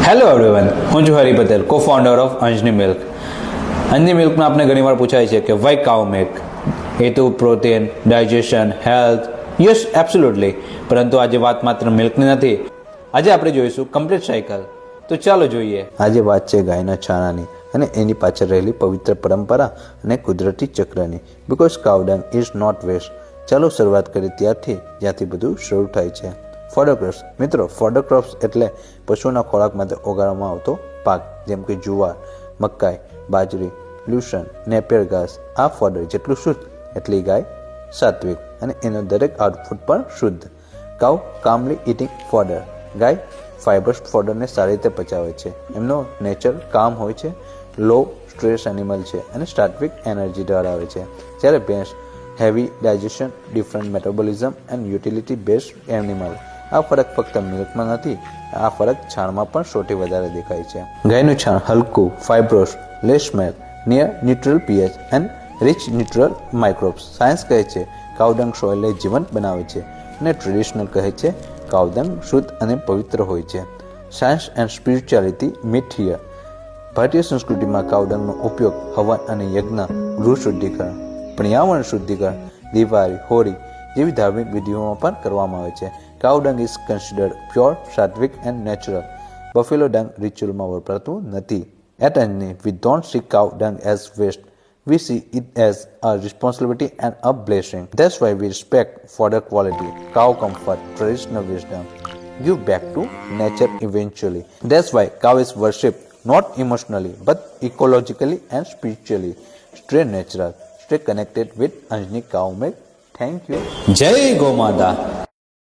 Hello everyone, હું છું Hari Patel, co founder of Anjani milk. અંજની મિલ્કમાં આપણે ઘણીવાર પૂછાય છે કે વાય કાઉ મિલ્ક? એ તો protein, digestion, health, yes absolutely. પરંતુ આજે વાત માત્ર મિલ્કની નથી. આજે આપણે જોઈશું કમ્પ્લીટ સાયકલ. તો ચાલો જોઈએ. આજે વાત છે ગાયના છાણાની અને એની પાછળ રહેલી પવિત્ર પરંપરા અને કુદરતી ચક્રની. Because cow dung is not waste. ચાલો શરૂઆત કરીએ ત્યારથી જ્યાંથી બધું શરૂ થાય છે. Fodder crops. મિત્રો, ફોડર ક્રોપ્સ એટલે પશુના ખોરાક માટે ઉગાડવામાં આવતો પાક, જેમ કે જુવાર, મકાઈ, બાજરી, લ્યુસન, નેપિયર ઘાસ. આ ફોડર જેટલું શુદ્ધ એટલી ગાય સાત્વિક અને એનો દરેક આઉટપુટ પણ શુદ્ધ. કાઉ કામલી ઇટિંગ ફોડર. ગાય ફાઇબર્સ ફોડરને સારી રીતે પચાવે છે. એમનો નેચર કામ હોય છે, લો સ્ટ્રેસ એનિમલ છે અને સાત્વિક એનર્જી ધરાવે છે. જ્યારે ભેંસ heavy digestion, different metabolism and utility based animal. આ ફરક ફક્ત મિલ્કમાં નથી, આ ફરક છાણમાં પણ સૌથી વધારે દેખાય છે. ગાયનું છાણ હલકું, fibrous, less smell, near neutral pH and rich neutral microbes. Science કહે છે કાઉડંગ સોઇલને જીવંત બનાવે છે અને ટ્રેડિશનલ કહે છે કાઉડંગ શુદ્ધ અને પવિત્ર હોય છે. Science and spirituality meet here. ભારતીય સંસ્કૃતિમાં કાઉડંગનો ઉપયોગ હવન અને યજ્ઞ, ગૃહ શુદ્ધિકરણ, પર્યાવરણ શુદ્ધિકરણ, દિવાળી, હોળી જેવી ધાર્મિક વિધિઓમાં પણ કરવામાં આવે છે. Cow dung is considered pure, sattvic and natural. Buffalo dung રિચ્યુઅલમાં વપરાતું નથી. At Anjani, we don't see cow dung as waste. We see it as a responsibility and a blessing. That's why we respect fodder quality, cow comfort, traditional wisdom. Give back to nature eventually. That's why cow is worshipped not emotionally but ecologically and spiritually. Stay natural. Stay connected with Anjani Cow Milk. Thank you. જય go માતા.